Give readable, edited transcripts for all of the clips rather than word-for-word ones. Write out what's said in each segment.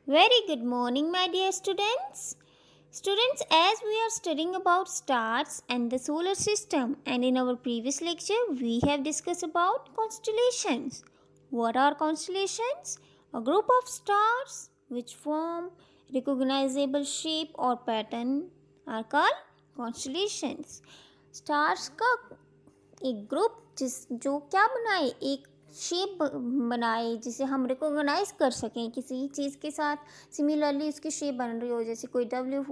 Very good morning, my dear students. Students, as we are studying about stars and the solar system, and in our previous lecture, we have discussed about constellations. What are constellations? A group of stars which form recognizable shape or pattern are called constellations. Stars का एक group जो क्या बनाए, एक shape बनाए जिसे हम recognise कर सकें किसी चीज़ के साथ। सिमिलरली उसकी शेप बन रही हो, जैसे कोई डब्ल्यू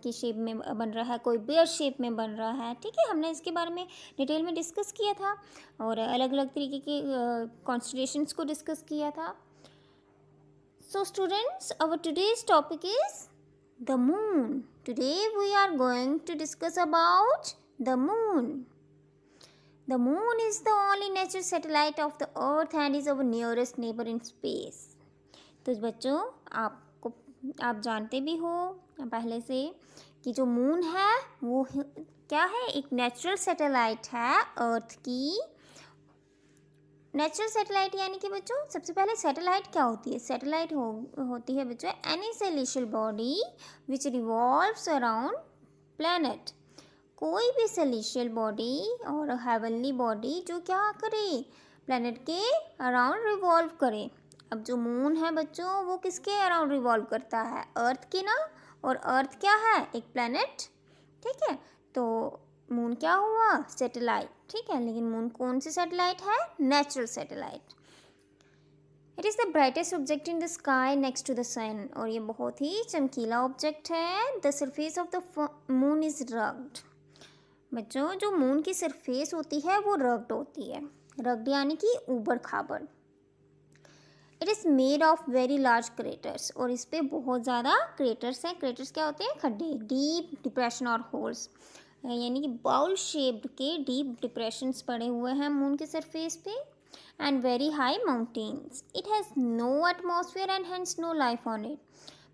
की शेप में बन रहा है, कोई बेयर शेप में बन रहा है। ठीक है, हमने इसके बारे में डिटेल में डिस्कस किया था और अलग अलग तरीके के कॉन्स्टलेशंस को डिस्कस किया था। So students, our today's topic is the moon. Today we are going to discuss about the moon. The moon is the only natural satellite of the earth and is our nearest neighbor in space. तो बच्चों, आप जानते भी हो पहले से कि जो मून है वो क्या है, एक नेचुरल सैटेलाइट है अर्थ की। नेचुरल सैटेलाइट यानी कि बच्चों, सबसे पहले सैटेलाइट क्या होती है? सैटेलाइट होती है बच्चों any celestial body which revolves around planet. कोई भी सेलेशियल बॉडी और हेवनली बॉडी जो क्या करे, प्लैनेट के अराउंड रिवॉल्व करे। अब जो मून है बच्चों, वो किसके अराउंड रिवॉल्व करता है? अर्थ के ना। और अर्थ क्या है? एक प्लैनेट। ठीक है, तो मून क्या हुआ? सैटेलाइट। ठीक है, लेकिन मून कौन सी सैटेलाइट है? Natural satellite. It is the brightest object in the sky next to the sun. और ये बहुत ही चमकीला ऑब्जेक्ट है। The surface of the moon is rugged. बच्चों, जो मून की सरफेस होती है वो रग्ड होती है। रग्ड यानी कि ऊबड़ खाबड़। It is made of very large craters. और इस पर बहुत ज़्यादा क्रेटर्स हैं। क्रेटर्स क्या होते हैं? खड्डे, डीप डिप्रेशन और होल्स, यानी कि बाउल शेप्ड के डीप डिप्रेशंस पड़े हुए हैं मून के सरफेस पे। And very high mountains. It has no atmosphere and hence no life on it.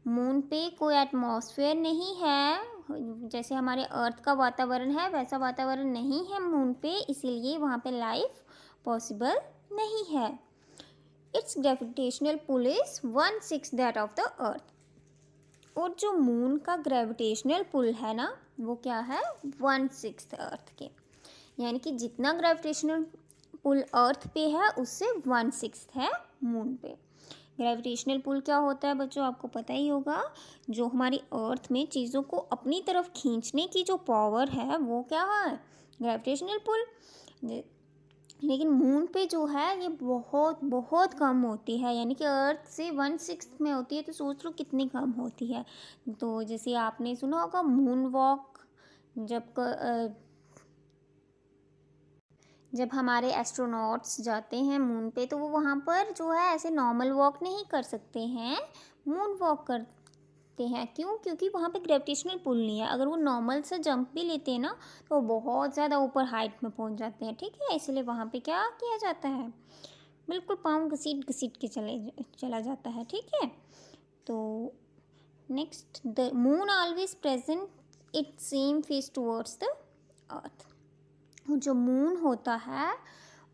Moon पे कोई एटमॉस्फेयर नहीं है, जैसे हमारे अर्थ का वातावरण है वैसा वातावरण नहीं है मून पे, इसीलिए वहाँ पे लाइफ पॉसिबल नहीं है। Its gravitational pull is 1/6 that of the earth. और जो मून का ग्रेविटेशनल पुल है ना, वो क्या है? 1/6 अर्थ के, यानी कि जितना ग्रेविटेशनल पुल अर्थ पे है उससे 1/6 है मून पे। ग्रेविटेशनल पुल क्या होता है बच्चों? आपको पता ही होगा। जो हमारी अर्थ में चीज़ों को अपनी तरफ खींचने की जो पावर है वो क्या है? Gravitational pull. लेकिन मून पे जो है ये बहुत बहुत कम होती है, यानी कि अर्थ से 1/6 में होती है। तो सोच लो कितनी कम होती है। तो जैसे आपने सुना होगा मून वॉक, जब हमारे एस्ट्रोनॉट्स जाते हैं मून पे तो वो वहाँ पर जो है ऐसे नॉर्मल वॉक नहीं कर सकते हैं, मून वॉक करते हैं। क्यों? क्योंकि वहाँ पे ग्रेविटेशनल पुल नहीं है। अगर वो नॉर्मल से जंप भी लेते हैं ना तो वो बहुत ज़्यादा ऊपर हाइट में पहुँच जाते हैं। ठीक है, इसलिए वहाँ पे क्या किया जाता है? बिल्कुल पाँव घसीट घसीट के चला जाता है। ठीक है, तो next, the moon always present it same face towards the earth. जो मून होता है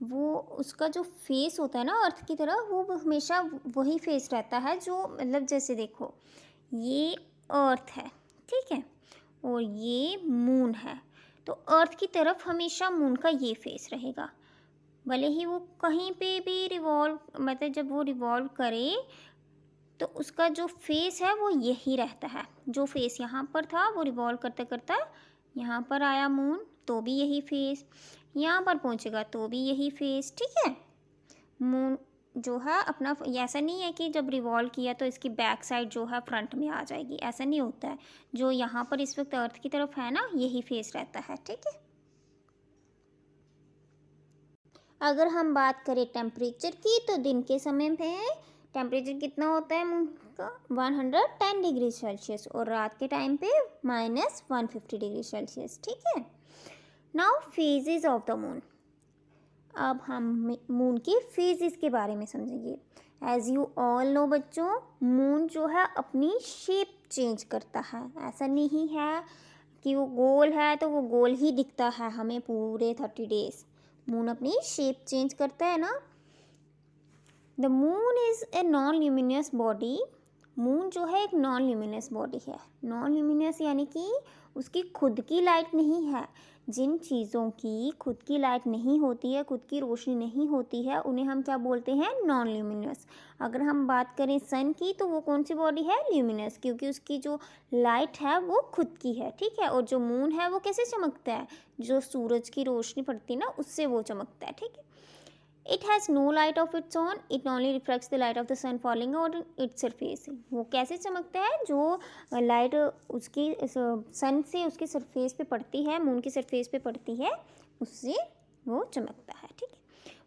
वो, उसका जो फेस होता है ना अर्थ की तरह, वो हमेशा वही फेस रहता है। जो मतलब जैसे देखो, ये अर्थ है, ठीक है, और ये मून है, तो अर्थ की तरफ हमेशा मून का ये फेस रहेगा। भले ही वो कहीं पे भी रिवॉल्व, मतलब जब वो रिवॉल्व करे तो उसका जो फेस है वो यही रहता है। जो फेस यहाँ पर था वो रिवॉल्व करते करते यहाँ पर आया मून, तो भी यही फेस, यहाँ पर पहुँचेगा तो भी यही फेस। ठीक है, मून जो है अपना, ऐसा नहीं है कि जब रिवॉल्व किया तो इसकी बैक साइड जो है फ्रंट में आ जाएगी, ऐसा नहीं होता है। जो यहाँ पर इस वक्त अर्थ की तरफ है ना, यही फेस रहता है। ठीक है, अगर हम बात करें टेम्परेचर की तो दिन के समय में टेम्परेचर कितना होता है मून का? 110 डिग्री सेल्सियस, और रात के टाइम पे -150 डिग्री सेल्सियस। ठीक है, now phases of the moon. अब हम मून के फेजेस के बारे में समझेंगे। एज यू ऑल नो बच्चों, मून जो है अपनी शेप चेंज करता है। ऐसा नहीं है कि वो गोल है तो वो गोल ही दिखता है हमें पूरे 30 डेज। मून अपनी शेप चेंज करता है ना। The moon is a non luminous body moon जो है एक नॉन ल्यूमिनस बॉडी है। नॉन ल्यूमिनस यानी कि उसकी खुद की लाइट नहीं है। जिन चीज़ों की खुद की लाइट नहीं होती है, खुद की रोशनी नहीं होती है, उन्हें हम क्या बोलते हैं? Non luminous. अगर हम बात करें सन की तो वो कौन सी बॉडी है? ल्यूमिनस, क्योंकि उसकी जो लाइट है वो खुद की है, ठीक है। और जो मून है वो कैसे चमकता है? जो सूरज की रोशनी पड़ती है ना, उससे वो चमकता है, ठीक है। It has no light of its own. It only reflects the light of the sun falling on its surface. वो कैसे चमकता है? जो लाइट उसकी सन से उसके सरफेस पे पड़ती है, मून की सरफेस पे पड़ती है, उससे वो चमकता है, ठीक है।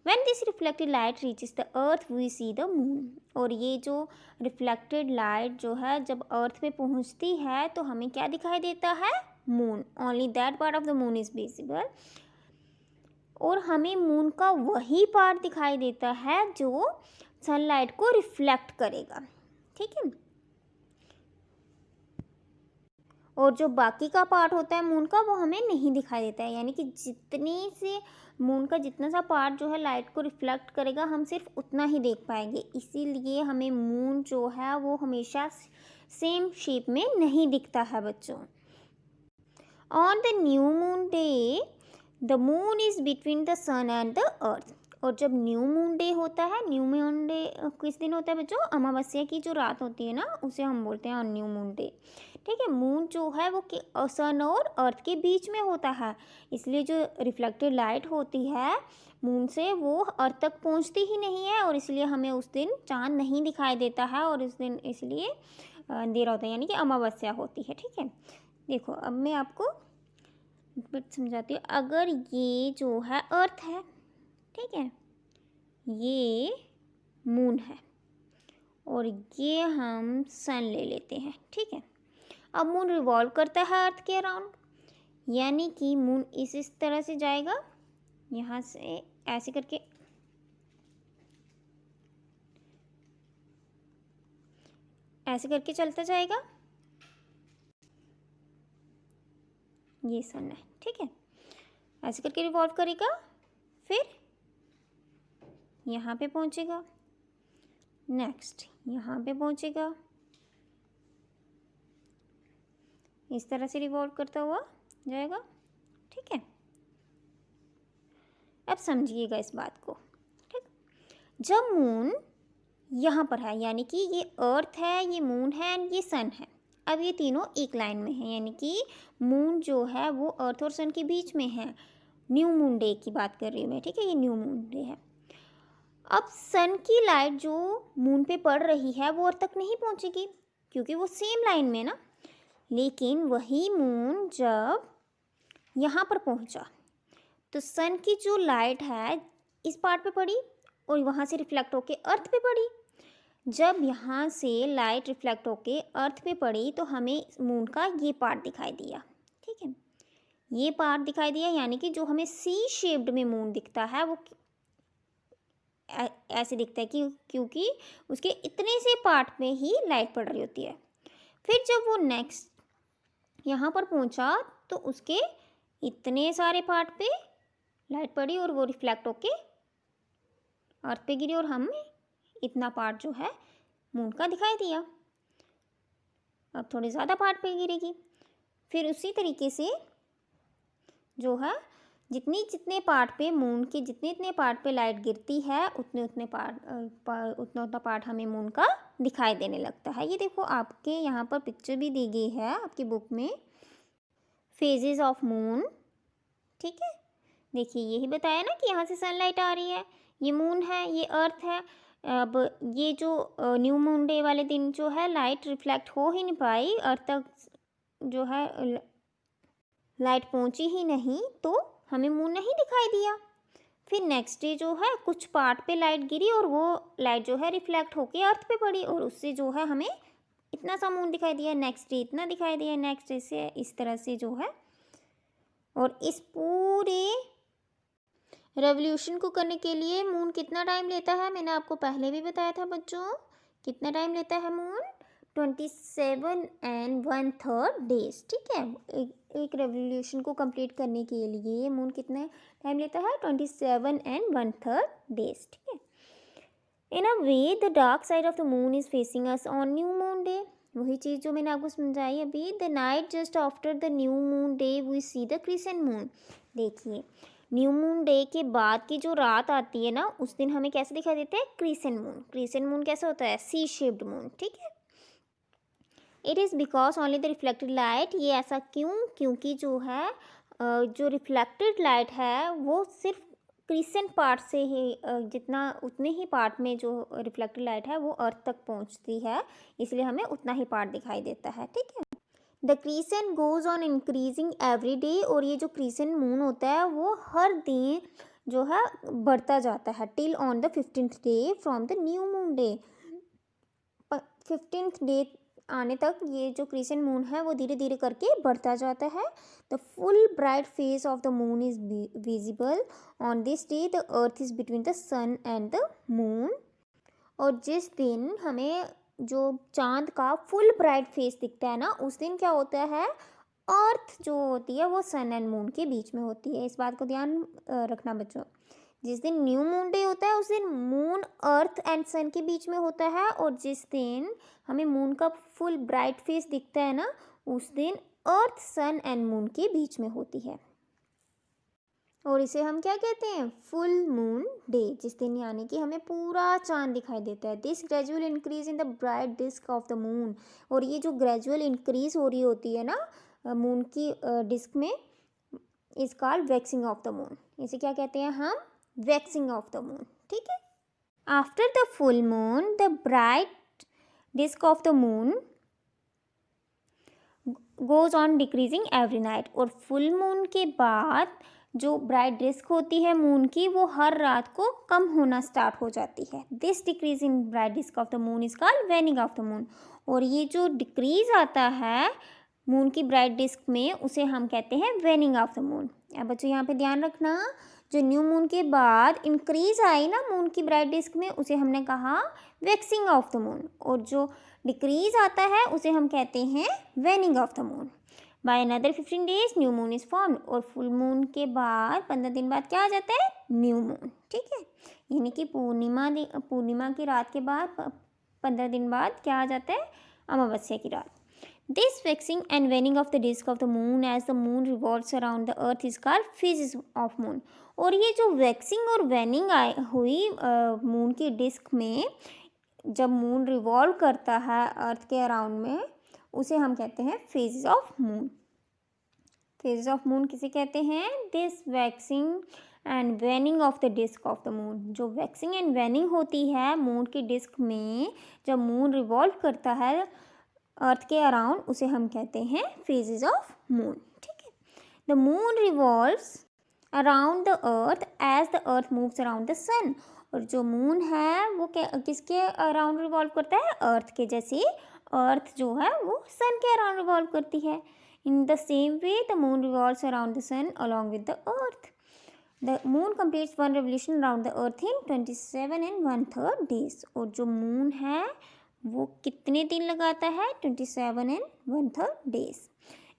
When this reflected light reaches the earth, we see the moon. और ये जो रिफ्लेक्टेड लाइट जो है जब अर्थ पे पहुंचती है तो हमें क्या दिखाई देता है? Moon. Only that part of the moon is visible. और हमें मून का वही पार्ट दिखाई देता है जो सनलाइट को रिफ्लेक्ट करेगा, ठीक है। और जो बाकी का पार्ट होता है मून का वो हमें नहीं दिखाई देता है, यानी कि जितने से मून का जितना सा पार्ट जो है लाइट को रिफ्लेक्ट करेगा हम सिर्फ उतना ही देख पाएंगे। इसीलिए हमें मून जो है वो हमेशा सेम शेप में नहीं दिखता है बच्चों। On the new moon day the moon is between the sun and the earth. और जब न्यू मून डे होता है, न्यू मून डे किस दिन होता है बच्चों? अमावस्या की जो रात होती है ना, उसे हम बोलते हैं न्यू मून डे, ठीक है। मून जो है वो सन और अर्थ के बीच में होता है, इसलिए जो रिफ्लेक्टेड लाइट होती है मून से वो अर्थ तक पहुंचती ही नहीं है, और इसलिए हमें उस दिन चांद नहीं दिखाई देता है, और इस दिन इसलिए अंधेरा होता है, यानी कि अमावस्या होती है, ठीक है। देखो अब मैं आपको बिट समझाती हूँ। अगर ये जो है अर्थ है, ठीक है, ये मून है, और ये हम सन ले लेते हैं, ठीक है। अब मून रिवॉल्व करता है अर्थ के अराउंड, यानी कि मून इस तरह से जाएगा, यहाँ से ऐसे करके ऐसे करके चलता जाएगा, ये सन है, ठीक है। ऐसे करके रिवॉल्व करेगा, फिर यहाँ पे पहुँचेगा, नेक्स्ट यहाँ पे पहुँचेगा, इस तरह से रिवॉल्व करता हुआ जाएगा, ठीक है। अब समझिएगा इस बात को, ठीक। जब मून यहाँ पर है, यानी कि ये अर्थ है, ये मून है एंड ये सन है, अब ये तीनों एक लाइन में है, यानी कि मून जो है वो अर्थ और सन के बीच में है। न्यू मून डे की बात कर रही हूँ मैं, ठीक है, ये न्यू मून डे है। अब सन की लाइट जो मून पे पड़ रही है वो अर्थ तक नहीं पहुँचेगी, क्योंकि वो सेम लाइन में ना। लेकिन वही मून जब यहाँ पर पहुँचा तो सन की जो लाइट है इस पार्ट पे पड़ी, और वहाँ से रिफ्लेक्ट होके अर्थ पे पड़ी। जब यहाँ से लाइट रिफ्लेक्ट होके अर्थ पे पड़ी तो हमें मून का ये पार्ट दिखाई दिया, ठीक है, ये पार्ट दिखाई दिया, यानी कि जो हमें सी शेप्ड में मून दिखता है वो ऐसे दिखता है कि क्योंकि उसके इतने से पार्ट में ही लाइट पड़ रही होती है। फिर जब वो नेक्स्ट यहाँ पर पहुँचा तो उसके इतने सारे पार्ट पे लाइट पड़ी और वो रिफ्लेक्ट होके अर्थ पे गिरी, और हमें इतना पार्ट जो है मून का दिखाई दिया। अब थोड़े ज़्यादा पार्ट पे गिरेगी। फिर उसी तरीके से जो है जितने पार्ट पे मून के जितने पार्ट पे लाइट गिरती है उतने पार्ट हमें मून का दिखाई देने लगता है। ये देखो आपके यहाँ पर पिक्चर भी दी गई है आपकी बुक में, फेजेस ऑफ मून, ठीक है। देखिए यही बताया ना कि यहाँ से सनलाइट आ रही है, ये मून है, ये अर्थ है। अब ये जो न्यू मून डे वाले दिन जो है लाइट रिफ्लेक्ट हो ही नहीं पाई, अर्थ तक जो है लाइट पहुँची ही नहीं, तो हमें मून नहीं दिखाई दिया। फिर नेक्स्ट डे जो है कुछ पार्ट पे लाइट गिरी और वो लाइट जो है रिफ्लेक्ट होके अर्थ पे पड़ी, और उससे जो है हमें इतना सा मून दिखाई दिया। नेक्स्ट डे इतना दिखाई दिया, नेक्स्ट डे से इस तरह से जो है। और इस पूरे रेवोल्यूशन को करने के लिए मून कितना टाइम लेता है? मैंने आपको पहले भी बताया था बच्चों, कितना टाइम लेता है मून? 27 1/3 डेज, ठीक है। एक रेवोल्यूशन को कंप्लीट करने के लिए मून कितना टाइम लेता है? 27 1/3 डेज, ठीक है। In a way the dark side of the moon is facing us on new moon day. वही चीज़ जो मैंने आपको समझाई अभी, the night just after the new moon day we see the crescent moon. देखिए, न्यू मून डे के बाद की जो रात आती है ना, उस दिन हमें कैसे दिखाई देते हैं? Crescent moon. क्रिसेंट मून कैसा होता है? सी शेप्ड मून, ठीक है। It is because only the reflected light, ये ऐसा क्यों? क्योंकि जो है जो रिफ्लेक्टेड लाइट है वो सिर्फ क्रिसेंट पार्ट से ही जितना उतने ही पार्ट में जो रिफ्लेक्टेड लाइट है वो अर्थ तक पहुंचती है, इसलिए हमें उतना ही पार्ट दिखाई देता है, ठीक है। The crescent goes on increasing every day, और ये जो क्रिसेंट मून होता है वो हर दिन जो है बढ़ता जाता है, till on the 15th day from the new moon day. 15th day आने तक ये जो क्रिसेंट मून है वो धीरे धीरे करके बढ़ता जाता है। The full bright face of the moon is visible on this day, the earth is between the sun and the moon. और जिस दिन हमें जो चांद का फुल ब्राइट फेस दिखता है ना, उस दिन क्या होता है? अर्थ जो होती है वो सन एंड मून के बीच में होती है। इस बात को ध्यान रखना बच्चों। जिस दिन न्यू मून डे होता है उस दिन मून अर्थ एंड सन के बीच में होता है, और जिस दिन हमें मून का फुल ब्राइट फेस दिखता है ना, उस दिन अर्थ सन एंड मून के बीच में होती है, और इसे हम क्या कहते हैं? फुल मून डे, जिस दिन यानी कि हमें पूरा चांद दिखाई देता है। This gradual increase in the bright disc of the moon, और ये जो ग्रेजुअल इंक्रीज हो रही होती है ना मून की डिस्क में, is called waxing of the moon. इसे क्या कहते हैं हम? वैक्सिंग ऑफ द मून, ठीक है। After the full moon the bright disc of the moon goes on decreasing every night, और फुल मून के बाद जो ब्राइट डिस्क होती है मून की वो हर रात को कम होना स्टार्ट हो जाती है। This decrease in bright disc of the moon is called waning of the moon, और ये जो डिक्रीज आता है मून की ब्राइट डिस्क में उसे हम कहते हैं वेनिंग ऑफ द मून। अब बच्चों यहाँ पे ध्यान रखना, जो न्यू मून के बाद इंक्रीज आई ना मून की ब्राइट डिस्क में, उसे हमने कहा वैक्सिंग ऑफ द मून, और जो डिक्रीज आता है उसे हम कहते हैं waning of the moon. By another 15 days new moon is formed, और फुल मून के बाद 15 दिन बाद क्या आ जाता है? न्यू मून, ठीक है। यानी कि पूर्णिमा की रात के बाद 15 दिन बाद क्या आ जाता है? अमावस्या की रात। This waxing and waning of the disc of the moon as the moon revolves around the earth is called phases of moon. और ये जो वैक्सिंग और वेनिंग हुई मून की डिस्क में, जब मून रिवॉल्व करता है अर्थ के अराउंड में, उसे हम कहते हैं phases of moon. Phases of moon किसे कहते हैं? This waxing and waning of the disc of the moon. जो वैक्सिंग एंड वेनिंग होती है मून की डिस्क में, जब मून रिवॉल्व करता है अर्थ के अराउंड, उसे हम कहते हैं फेजेस ऑफ मून, ठीक है। The moon revolves around the earth as the earth moves around the sun, और जो मून है वो किसके अराउंड रिवॉल्व करता है? अर्थ के, जैसे अर्थ जो है वो सन के अराउंड रिवॉल्व करती है। In the same way the moon revolves around the sun along with the earth. The moon completes one revolution around the earth in 27 and 1/3 days, और जो मून है वो कितने दिन लगाता है? 27 and 1/3 days.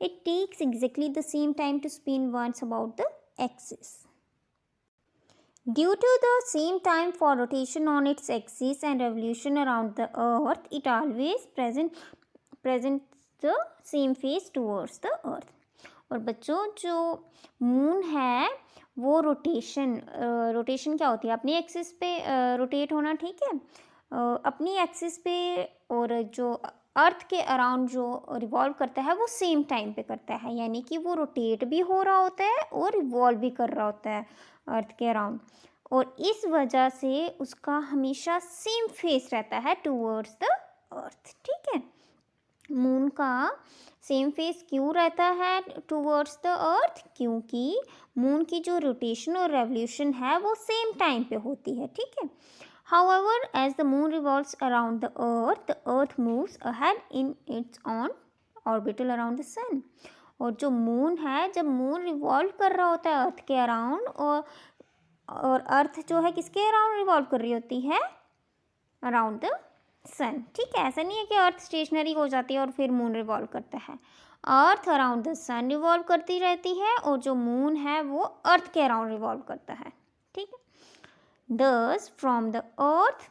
It takes exactly the same time to spin once about the axis. Due to the same time for rotation on its axis and revolution around the earth, it always presents the same face towards the earth. और बच्चों, जो moon है वो rotation क्या होती है? अपनी axis पे रोटेट होना, ठीक है। अपनी एक्सिस पे, और जो अर्थ के अराउंड जो रिवॉल्व करता है वो सेम टाइम पे करता है, यानी कि वो रोटेट भी हो रहा होता है और रिवॉल्व भी कर रहा होता है अर्थ के अराउंड, और इस वजह से उसका हमेशा सेम फेस रहता है टूवर्ड्स द अर्थ, ठीक है। मून का सेम फेस क्यों रहता है टूवर्ड्स द अर्थ? क्योंकि मून की जो रोटेशन और रेवोल्यूशन है वो सेम टाइम पे होती है, ठीक है। However, as the moon revolves around the earth moves ahead in its own orbital around the sun. और जो मून है, जब मून रिवॉल्व कर रहा होता है अर्थ के अराउंड, और अर्थ जो है किसके अराउंड रिवॉल्व कर रही होती है? अराउंड द सन, ठीक है। ऐसा नहीं है कि अर्थ स्टेशनरी हो जाती है और फिर मून रिवॉल्व करता है। Earth around the sun revolve करती रहती है, और जो मून है वो अर्थ के अराउंड रिवॉल्व करता है, ठीक है। Thus, from the earth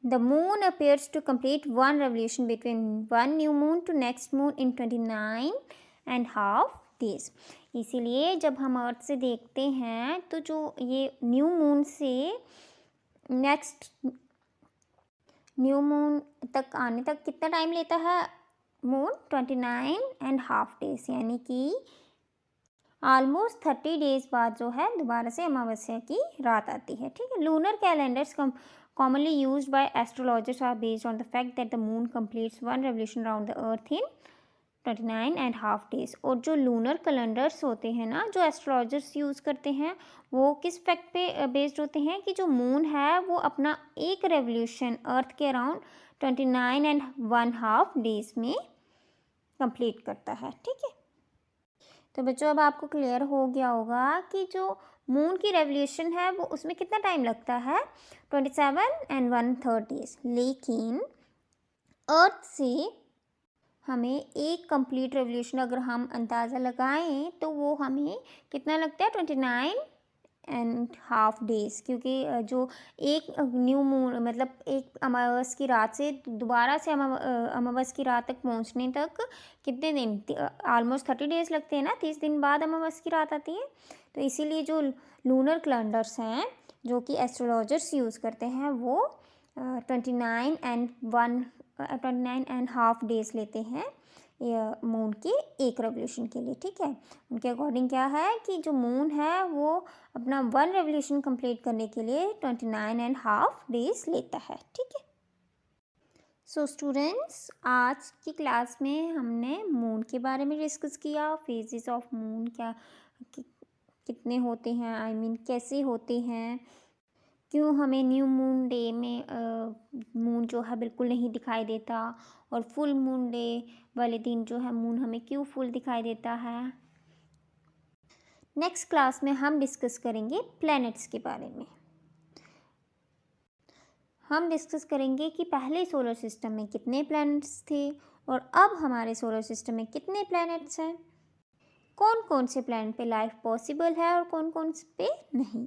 The moon appears to complete one revolution between one new moon to next moon in 29.5 days. इसीलिए जब हम अर्थ से देखते हैं तो जो ये न्यू मून से नेक्स्ट न्यू मून तक आने तक कितना टाइम लेता है मून? 29.5 डेज, यानी कि ऑलमोस्ट 30 डेज बाद जो है दोबारा से अमावस्या की रात आती है। ठीक है। Lunar calendars commonly used by astrologers are based on the fact that the moon completes one revolution around the earth in 29.5 days. और जो लूनर कैलेंडर्स होते हैं ना, जो एस्ट्रोलॉजर्स यूज़ करते हैं, वो किस फैक्ट पे बेस्ड होते हैं कि जो मून है वो अपना एक रेवोल्यूशन अर्थ के अराउंड 29.5 डेज में कंप्लीट करता है। ठीक है। तो बच्चों अब आपको क्लियर हो गया होगा कि जो मून की रेवोल्यूशन है वो उसमें कितना टाइम लगता है? 27 1/3 डेज। लेकिन अर्थ से हमें एक कंप्लीट रेवोल्यूशन अगर हम अंदाज़ा लगाएं तो वो हमें कितना लगता है? 29.5 डेज। क्योंकि जो एक न्यू मून मतलब एक अमावस की रात से दोबारा से अमावस की रात तक पहुंचने तक कितने दिन? ऑलमोस्ट 30 डेज लगते हैं ना। 30 दिन बाद अमावस की रात आती है। तो इसीलिए जो लूनर कैलेंडर्स हैं जो कि एस्ट्रोलॉजर्स यूज़ करते हैं वो 29.5 डेज लेते हैं मून के एक रेवोल्यूशन के लिए। ठीक है। उनके अकॉर्डिंग क्या है कि जो मून है वो अपना वन रेवोल्यूशन कंप्लीट करने के लिए 29.5 डेज लेता है। ठीक है। सो स्टूडेंट्स, आज की क्लास में हमने मून के बारे में डिस्कस किया। फेजेस ऑफ मून क्या कितने होते हैं, आई मीन कैसे होते हैं, क्यों हमें न्यू मून डे में मून जो है बिल्कुल नहीं दिखाई देता, और फुल मून डे वाले दिन जो है मून हमें क्यों फुल दिखाई देता है। नेक्स्ट क्लास में हम डिस्कस करेंगे प्लैनेट्स के बारे में। हम डिस्कस करेंगे कि पहले सोलर सिस्टम में कितने प्लैनेट्स थे और अब हमारे सोलर सिस्टम में कितने प्लैनेट्स हैं, कौन कौन से प्लैनेट पे लाइफ पॉसिबल है और कौन कौन से पे नहीं।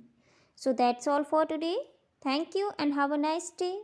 So that's all for today. Thank you and have a nice day.